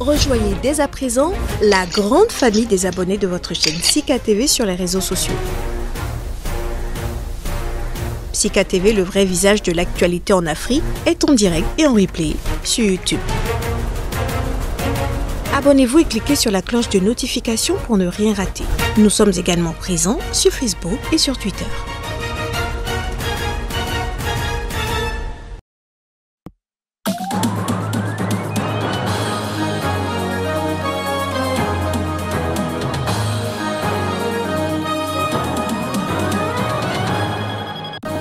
Rejoignez dès à présent la grande famille des abonnés de votre chaîne Sika TV sur les réseaux sociaux. Sika TV, le vrai visage de l'actualité en Afrique, est en direct et en replay sur YouTube. Abonnez-vous et cliquez sur la cloche de notification pour ne rien rater. Nous sommes également présents sur Facebook et sur Twitter.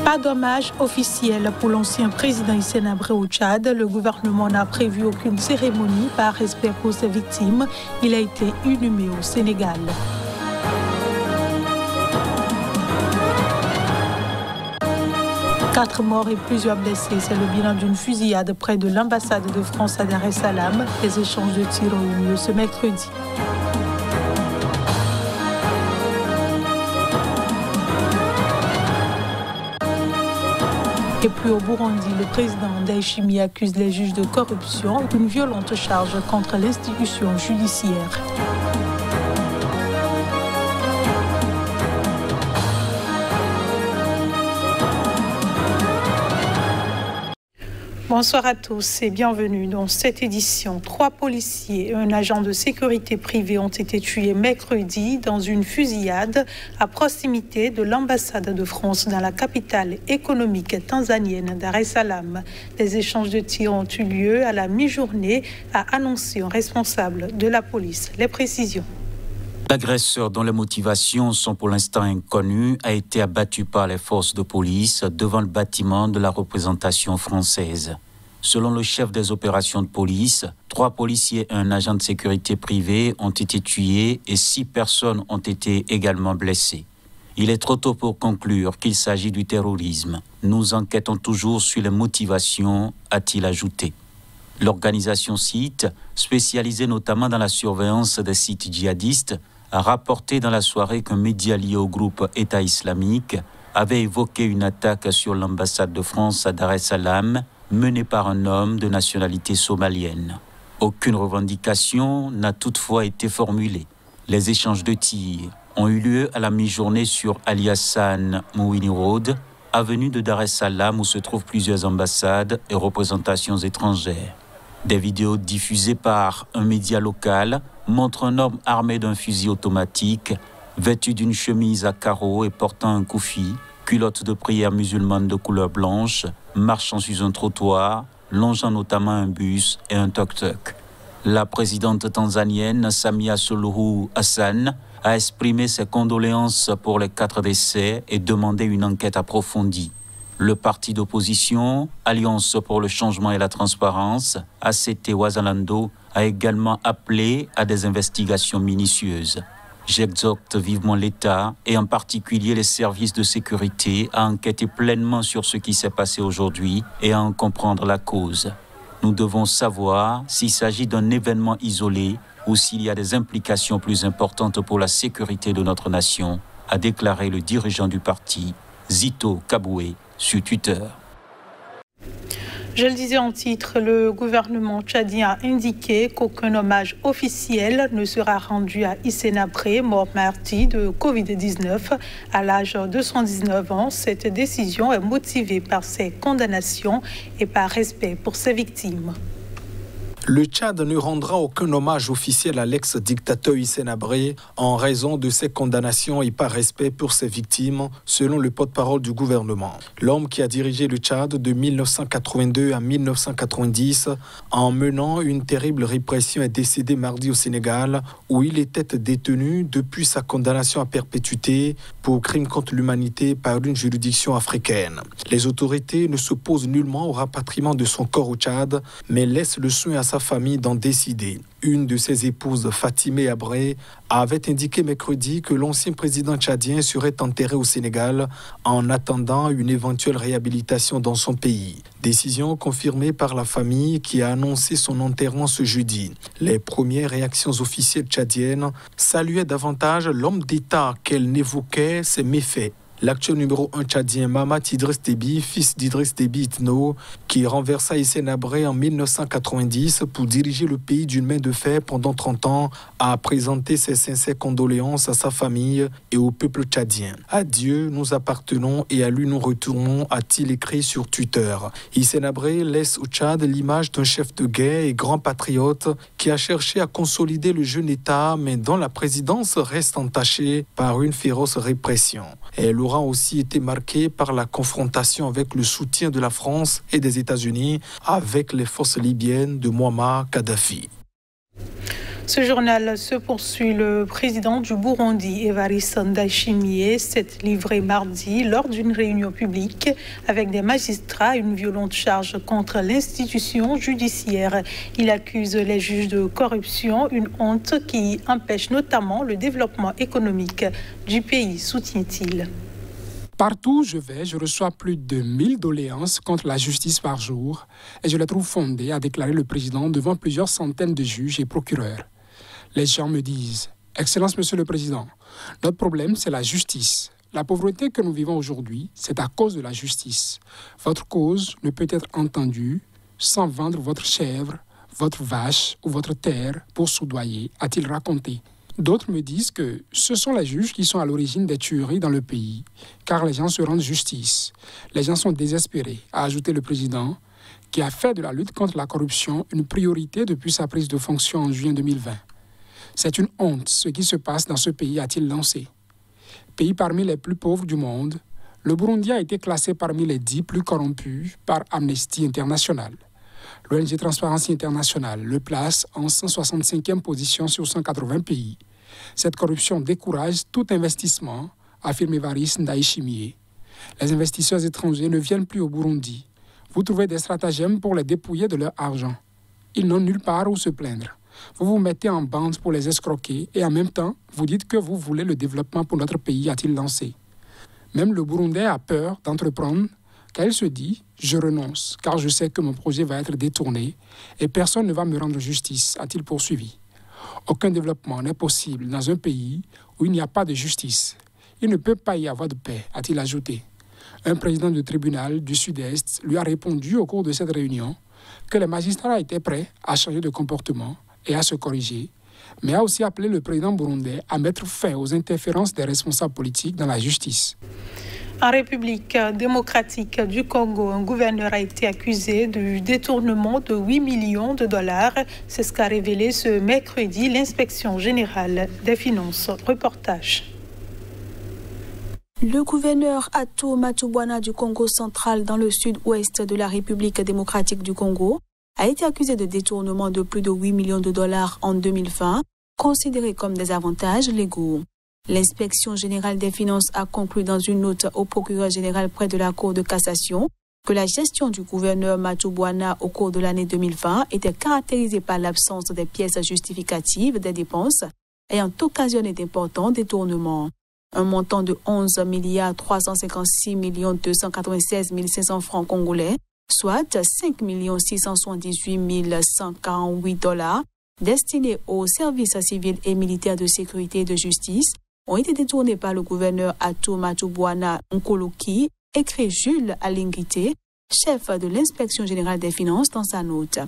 Pas d'hommage officiel pour l'ancien président Hissène Habré au Tchad. Le gouvernement n'a prévu aucune cérémonie par respect pour ses victimes. Il a été inhumé au Sénégal. Quatre morts et plusieurs blessés, c'est le bilan d'une fusillade près de l'ambassade de France à Dar es Salaam. Les échanges de tirs ont eu lieu ce mercredi. Et puis au Burundi, le président Ndayishimiye accuse les juges de corruption d'une violente charge contre l'institution judiciaire. Bonsoir à tous et bienvenue dans cette édition. 3 policiers et un agent de sécurité privée ont été tués mercredi dans une fusillade à proximité de l'ambassade de France dans la capitale économique tanzanienne Dar es Salaam. Des échanges de tirs ont eu lieu à la mi-journée, a annoncé un responsable de la police. Les précisions. L'agresseur, dont les motivations sont pour l'instant inconnues, a été abattu par les forces de police devant le bâtiment de la représentation française. Selon le chef des opérations de police, 3 policiers et un agent de sécurité privée ont été tués et 6 personnes ont été également blessées. Il est trop tôt pour conclure qu'il s'agit du terrorisme. Nous enquêtons toujours sur les motivations, a-t-il ajouté. L'organisation SIT, spécialisée notamment dans la surveillance des sites djihadistes, a rapporté dans la soirée qu'un média lié au groupe État islamique avait évoqué une attaque sur l'ambassade de France à Dar es Salaam menée par un homme de nationalité somalienne. Aucune revendication n'a toutefois été formulée. Les échanges de tirs ont eu lieu à la mi-journée sur Ali Hassan Mouini Road, avenue de Dar es Salaam où se trouvent plusieurs ambassades et représentations étrangères. Des vidéos diffusées par un média local montrent un homme armé d'un fusil automatique, vêtu d'une chemise à carreaux et portant un koufi, culotte de prière musulmane de couleur blanche, marchant sur un trottoir, longeant notamment un bus et un tuk-tuk. La présidente tanzanienne Samia Suluhu Hassan a exprimé ses condoléances pour les 4 décès et demandé une enquête approfondie. Le parti d'opposition, Alliance pour le changement et la transparence, ACT Wazalando, a également appelé à des investigations minutieuses. J'exhorte vivement l'État et en particulier les services de sécurité à enquêter pleinement sur ce qui s'est passé aujourd'hui et à en comprendre la cause. Nous devons savoir s'il s'agit d'un événement isolé ou s'il y a des implications plus importantes pour la sécurité de notre nation, a déclaré le dirigeant du parti, Zito Kaboué, sur Twitter. Je le disais en titre, le gouvernement tchadien a indiqué qu'aucun hommage officiel ne sera rendu à Hissène Habré, mort martyr de Covid-19 à l'âge de 119 ans. Cette décision est motivée par ses condamnations et par respect pour ses victimes. Le Tchad ne rendra aucun hommage officiel à l'ex-dictateur Hissène Habré en raison de ses condamnations et par respect pour ses victimes, selon le porte-parole du gouvernement. L'homme qui a dirigé le Tchad de 1982 à 1990 en menant une terrible répression est décédé mardi au Sénégal, où il était détenu depuis sa condamnation à perpétuité pour crimes contre l'humanité par une juridiction africaine. Les autorités ne s'opposent nullement au rapatriement de son corps au Tchad, mais laissent le soin à sa famille d'en décider. Une de ses épouses, Fatimé Habré, avait indiqué mercredi que l'ancien président tchadien serait enterré au Sénégal en attendant une éventuelle réhabilitation dans son pays. Décision confirmée par la famille qui a annoncé son enterrement ce jeudi. Les premières réactions officielles tchadiennes saluaient davantage l'homme d'État qu'elles n'évoquaient ses méfaits. L'actuel numéro 1 tchadien Mahamat Idriss Déby, fils d'Idriss Déby Itno, qui renversa Hissène Habré en 1990 pour diriger le pays d'une main de fer pendant 30 ans, a présenté ses sincères condoléances à sa famille et au peuple tchadien. À Dieu nous appartenons et à lui nous retournons, a-t-il écrit sur Twitter. Hissène Habré laisse au Tchad l'image d'un chef de guerre et grand patriote qui a cherché à consolider le jeune État, mais dont la présidence reste entachée par une féroce répression. Elle aura aussi été marquée par la confrontation avec le soutien de la France et des États-Unis avec les forces libyennes de Mouammar Kadhafi. Ce journal se poursuit. Le président du Burundi, Evariste Ndayishimiye, s'est livré mardi lors d'une réunion publique avec des magistrats à une violente charge contre l'institution judiciaire. Il accuse les juges de corruption, une honte qui empêche notamment le développement économique du pays, soutient-il. Partout où je vais, je reçois plus de 1000 doléances contre la justice par jour et je les trouve fondées, a déclaré le président devant plusieurs centaines de juges et procureurs. Les gens me disent « Excellence, Monsieur le Président, notre problème, c'est la justice. La pauvreté que nous vivons aujourd'hui, c'est à cause de la justice. Votre cause ne peut être entendue sans vendre votre chèvre, votre vache ou votre terre pour soudoyer », a-t-il raconté. D'autres me disent que ce sont les juges qui sont à l'origine des tueries dans le pays, car les gens se rendent justice. Les gens sont désespérés, a ajouté le président, qui a fait de la lutte contre la corruption une priorité depuis sa prise de fonction en juin 2020. C'est une honte ce qui se passe dans ce pays, a-t-il lancé. Pays parmi les plus pauvres du monde, le Burundi a été classé parmi les 10 plus corrompus par Amnesty International. L'ONG Transparency International le place en 165e position sur 180 pays. Cette corruption décourage tout investissement, affirme Evariste Ndayishimiye. Les investisseurs étrangers ne viennent plus au Burundi. Vous trouvez des stratagèmes pour les dépouiller de leur argent. Ils n'ont nulle part où se plaindre. Vous vous mettez en bande pour les escroquer et en même temps, vous dites que vous voulez le développement pour notre pays, a-t-il lancé. Même le Burundais a peur d'entreprendre car il se dit « Je renonce, car je sais que mon projet va être détourné et personne ne va me rendre justice », a-t-il poursuivi. Aucun développement n'est possible dans un pays où il n'y a pas de justice. Il ne peut pas y avoir de paix, a-t-il ajouté. Un président du tribunal du Sud-Est lui a répondu au cours de cette réunion que les magistrats étaient prêts à changer de comportement et à se corriger, mais a aussi appelé le président burundais à mettre fin aux interférences des responsables politiques dans la justice. En République démocratique du Congo, un gouverneur a été accusé du détournement de 8 millions de dollars. C'est ce qu'a révélé ce mercredi l'inspection générale des finances. Reportage. Le gouverneur Ato Matubwana du Congo central dans le sud-ouest de la République démocratique du Congo a été accusé de détournement de plus de 8 millions de dollars en 2020, considérés comme des avantages légaux. L'inspection générale des finances a conclu dans une note au procureur général près de la Cour de cassation que la gestion du gouverneur Matubwana au cours de l'année 2020 était caractérisée par l'absence des pièces justificatives des dépenses ayant occasionné d'importants détournements. Un montant de 11 356 296 500 francs congolais, soit 5 678 148 dollars, destinés aux services civils et militaires de sécurité et de justice, ont été détournés par le gouverneur Ato Matubwana Nkoloki, écrit Jules Alingité, chef de l'inspection générale des finances dans sa note.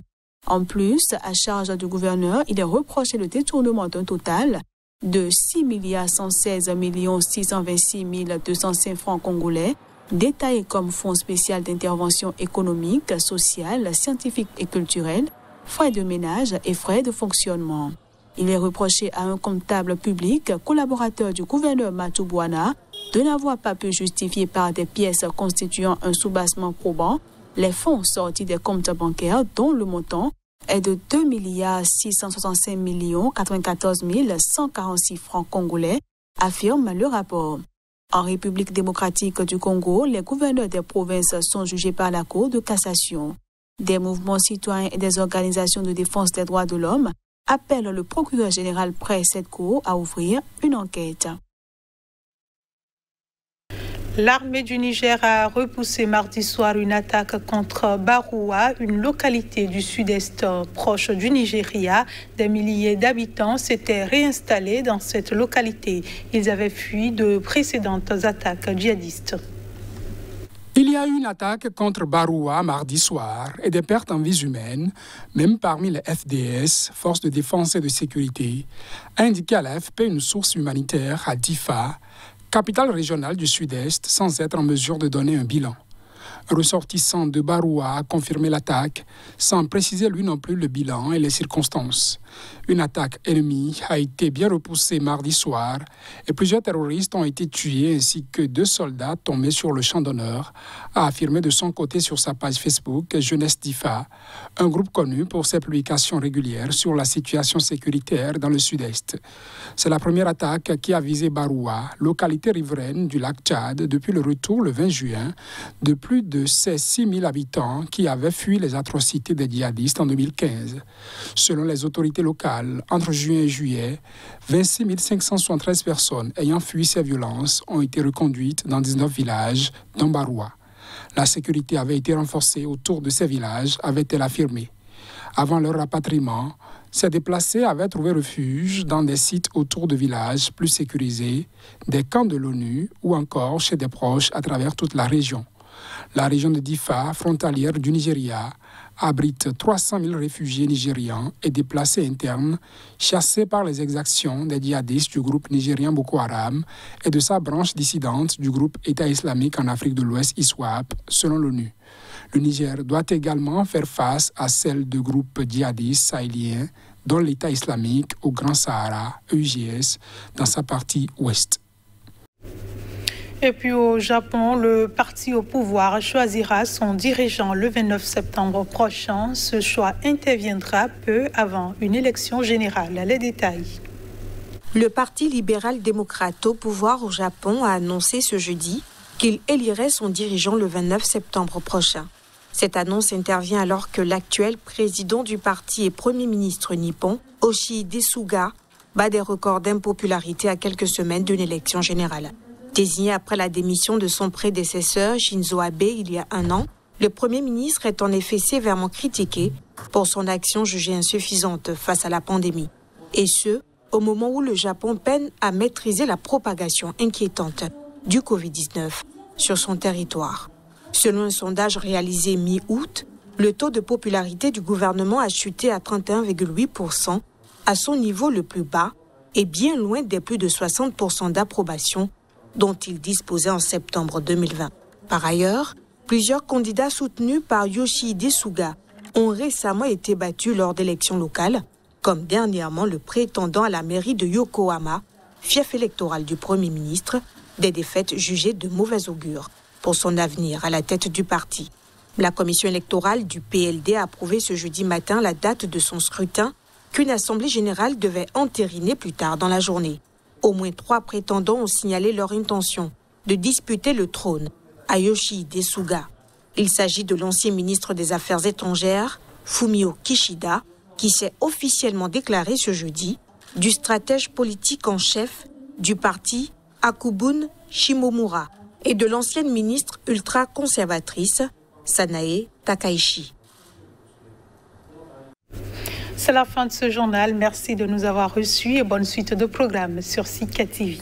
En plus, à charge du gouverneur, il est reproché le détournement d'un total de 6 116 626 205 francs congolais, détaillés comme fonds spécial d'intervention économique, sociale, scientifique et culturelle, frais de ménage et frais de fonctionnement. Il est reproché à un comptable public, collaborateur du gouverneur Matubwana, de n'avoir pas pu justifier par des pièces constituant un soubassement probant les fonds sortis des comptes bancaires dont le montant est de 2 665 94 146 francs congolais, affirme le rapport. En République démocratique du Congo, les gouverneurs des provinces sont jugés par la Cour de cassation. Des mouvements citoyens et des organisations de défense des droits de l'homme appellent le procureur général près cette cour à ouvrir une enquête. L'armée du Niger a repoussé mardi soir une attaque contre Baroua, une localité du sud-est proche du Nigeria. Des milliers d'habitants s'étaient réinstallés dans cette localité. Ils avaient fui de précédentes attaques djihadistes. Il y a eu une attaque contre Baroua mardi soir et des pertes en vies humaines, même parmi les FDS, Forces de défense et de sécurité, a indiqué à l'AFP une source humanitaire à Difa, capitale régionale du Sud-Est, sans être en mesure de donner un bilan. Un ressortissant de Baroua a confirmé l'attaque, sans préciser lui non plus le bilan et les circonstances. Une attaque ennemie a été bien repoussée mardi soir et plusieurs terroristes ont été tués ainsi que 2 soldats tombés sur le champ d'honneur, a affirmé de son côté sur sa page Facebook Jeunesse Difa, un groupe connu pour ses publications régulières sur la situation sécuritaire dans le Sud-Est. C'est la première attaque qui a visé Baroua, localité riveraine du lac Tchad, depuis le retour le 20 juin de plus de ces 6 000 habitants qui avaient fui les atrocités des djihadistes en 2015. Selon les autorités locales, entre juin et juillet, 26 573 personnes ayant fui ces violences ont été reconduites dans 19 villages, dont Baroua. La sécurité avait été renforcée autour de ces villages, avait-elle affirmé. Avant leur rapatriement, ces déplacés avaient trouvé refuge dans des sites autour de villages plus sécurisés, des camps de l'ONU ou encore chez des proches à travers toute la région. La région de Difa, frontalière du Nigeria, abrite 300 000 réfugiés nigérians et déplacés internes chassés par les exactions des djihadistes du groupe nigérien Boko Haram et de sa branche dissidente du groupe État islamique en Afrique de l'Ouest ISWAP, selon l'ONU. Le Niger doit également faire face à celle de groupes djihadistes sahéliens, dont l'État islamique au Grand Sahara, EIGS, dans sa partie ouest. Et puis au Japon, le parti au pouvoir choisira son dirigeant le 29 septembre prochain. Ce choix interviendra peu avant une élection générale. Les détails. Le Parti libéral-démocrate au pouvoir au Japon a annoncé ce jeudi qu'il élirait son dirigeant le 29 septembre prochain. Cette annonce intervient alors que l'actuel président du parti et premier ministre nippon, Yoshihide Suga, bat des records d'impopularité à quelques semaines d'une élection générale. Désigné après la démission de son prédécesseur Shinzo Abe il y a 1 an, le Premier ministre est en effet sévèrement critiqué pour son action jugée insuffisante face à la pandémie. Et ce, au moment où le Japon peine à maîtriser la propagation inquiétante du Covid-19 sur son territoire. Selon un sondage réalisé mi-août, le taux de popularité du gouvernement a chuté à 31,8%, à son niveau le plus bas et bien loin des plus de 60% d'approbation dont il disposait en septembre 2020. Par ailleurs, plusieurs candidats soutenus par Yoshihide Suga ont récemment été battus lors d'élections locales, comme dernièrement le prétendant à la mairie de Yokohama, fief électoral du Premier ministre, des défaites jugées de mauvais augure pour son avenir à la tête du parti. La commission électorale du PLD a approuvé ce jeudi matin la date de son scrutin qu'une assemblée générale devait entériner plus tard dans la journée. Au moins 3 prétendants ont signalé leur intention de disputer le trône à Yoshihide Suga. Il s'agit de l'ancien ministre des Affaires étrangères, Fumio Kishida, qui s'est officiellement déclaré ce jeudi, du stratège politique en chef du parti Akubun Shimomura et de l'ancienne ministre ultra-conservatrice Sanae Takaichi. C'est la fin de ce journal. Merci de nous avoir reçus et bonne suite de programmes sur Sika TV.